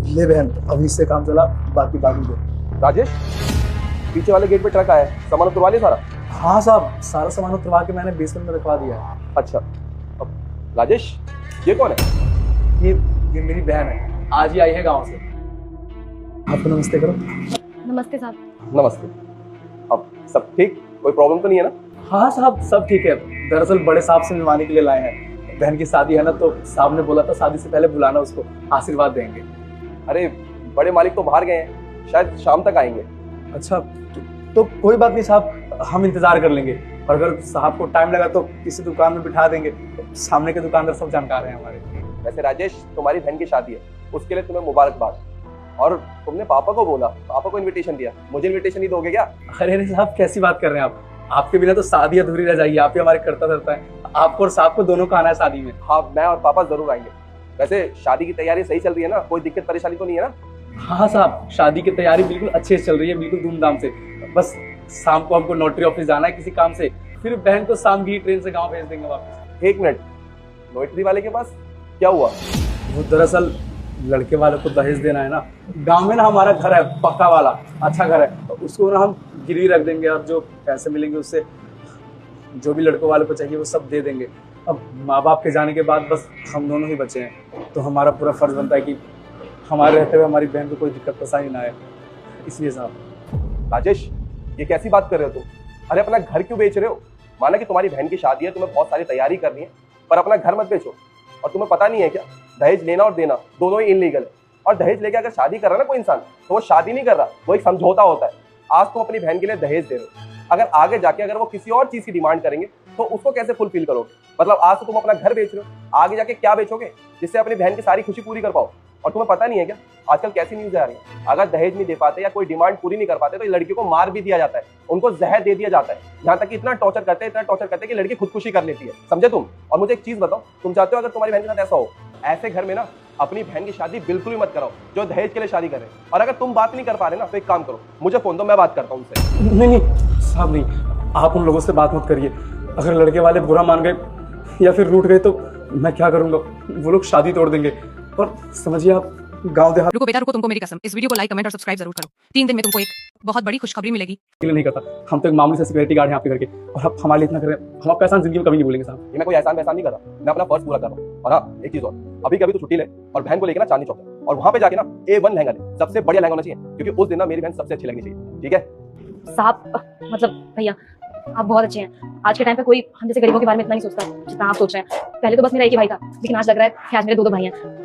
ले बहन, अभी इससे काम चला, बाकी बाकी दो। राजेश, पीछे वाले गेट पे ट्रक आया है, सामान उतरवा लिया सारा? हाँ साहब, सारा सामान उतरवा के मैंने बेसमेंट में रखवा दिया है। अच्छा। अब राजेश, ये कौन है? ये मेरी बहन है, आज ही आई है गांव से। आपको नमस्ते करो। नमस्ते साहब। नमस्ते। अब सब ठीक, कोई प्रॉब्लम तो नहीं है ना? हाँ साहब, सब ठीक है। दरअसल बड़े साहब से मिलवाने के लिए लाए हैं। बहन की शादी है ना, तो साहब ने बोला था शादी से पहले बुलाना, उसको आशीर्वाद देंगे। अरे बड़े मालिक तो बाहर गए हैं, शायद शाम तक आएंगे। अच्छा, तो कोई बात नहीं साहब, हम इंतजार कर लेंगे। और अगर साहब को टाइम लगा तो किसी दुकान में बिठा देंगे। सामने के दुकानदार सब जानकार हैं हमारे। वैसे राजेश, तुम्हारी बहन की शादी है, उसके लिए तुम्हें मुबारकबाद। और तुमने पापा को बोला, पापा को इनविटेशन दिया, मुझे इनविटेशन नहीं दोगे क्या? अरे साहब, कैसी बात कर रहे हैं आप? आपके बिना तो शादी अधूरी रह जाएगी। आप ही हमारे करता धरता है। आपको और साहब को दोनों को आना है शादी में। हाँ, मैं और पापा जरूर आएंगे। वैसे शादी की तैयारी सही चल रही है ना? कोई दिक्कत परेशानी तो नहीं है ना? हाँ साहब, शादी की तैयारी बिल्कुल अच्छे से चल रही है, बिल्कुल धूमधाम से। बस शाम को हमको नोटरी ऑफिस जाना है किसी काम से, फिर बहन को शाम की ट्रेन से गाँव भेज देंगे वापस। 1 मिनट, नोटरी वाले के पास क्या हुआ? वो दरअसल लड़के वाले को दहेज देना है ना। गांव में ना हमारा घर है, पक्का वाला, अच्छा घर है, तो उसको ना हम गिरवी रख देंगे और जो पैसे मिलेंगे उससे जो भी लड़कों वाले को चाहिए वो सब दे देंगे। अब माँ बाप के जाने के बाद बस हम दोनों ही बचे हैं, तो हमारा पूरा फर्ज बनता है कि हमारे रहते हुए हमारी बहन को कोई दिक्कत परेशानी ना आए, इसलिए साहब। राजेश, ये कैसी बात कर रहे हो तुम? अरे अपना घर क्यों बेच रहे हो? माना कि तुम्हारी बहन की शादी है, तुम्हें बहुत सारी तैयारी करनी है, पर अपना घर मत बेचो। और तुम्हें पता नहीं है क्या, दहेज लेना और देना दोनों ही इनलीगल है। और दहेज लेके अगर शादी कर रहा है ना कोई इंसान, तो वो शादी नहीं कर रहा, वो एक समझौता होता है। आज तुम अपनी बहन के लिए दहेज दे रहे हो, अगर आगे जाके अगर वो किसी और चीज की डिमांड करेंगे तो उसको कैसे फुलफिल करोगे? मतलब आज तो तुम अपना घर बेच रहे हो, आगे जाके क्या बेचोगे जिससे अपनी बहन की सारी खुशी पूरी कर पाओ? और तुम्हें पता नहीं है क्या, आजकल कैसी न्यूज आ रही है, अगर दहेज नहीं दे पाते या कोई डिमांड पूरी नहीं कर पाते तो लड़की को मार भी दिया जाता है, उनको जहर दे दिया जाता है। यहाँ तक कि इतना टॉर्चर करते हैं कि लड़की खुदकुशी कर लेती है, समझे तुम? और मुझे एक चीज बताओ, तुम चाहते हो अगर तुम्हारी बहन के साथ ऐसा हो, ऐसे घर में ना अपनी बहन की शादी बिल्कुल भी मत कराओ जो दहेज के लिए शादी कर रहे हैं। और अगर तुम बात नहीं कर पा रहे ना, तो एक काम करो, मुझे फोन दो, मैं बात करता हूँ उनसे। नहीं साहब, नहीं, आप उन लोगों से बात मत करिए। अगर लड़के वाले बुरा मान गए या फिर रूठ गए तो मैं क्या करूंगा? वो लोग शादी तोड़ देंगे। और समझिए आप, गांव देहात रुको बेटा रुको, तुमको मेरी कसम, इस वीडियो को लाइक कमेंट और सब्सक्राइब जरूर करो। 3 दिन में तुमको एक बहुत बड़ी खुशखबरी मिलेगी। के लिए नहीं करता। हम तो एक मामूली से सिक्योरिटी गार्ड हैं आपके घर के, और आप हमारे लिए इतना करें, हम आपका एहसान जिंदगी में कभी नहीं भूलेंगे साहब। ये मैं कोई एहसान वहसान नहीं कर रहा, मैं अपना फर्ज पूरा कर रहा हूँ। और हाँ, एक चीज और, अभी कभी तो छुट्टी ले और बहन को लेकर ना चांदनी चौक जा, और वहां पे जाके ना A1 लहंगा ले, सबसे बढ़िया लहंगा होना चाहिए, क्योंकि उस दिन ना मेरी बहन सबसे अच्छी लगनी चाहिए। ठीक है साहब, मतलब भैया, आप बहुत अच्छे हैं। आज के टाइम पे कोई हम जैसे गरीबों के बारे में इतना नहीं सोचता जितना आप सोच रहे हैं। पहले तो बस मेरा एक ही भाई था, लेकिन आज लग रहा है कि आज मेरे 2 भाई हैं।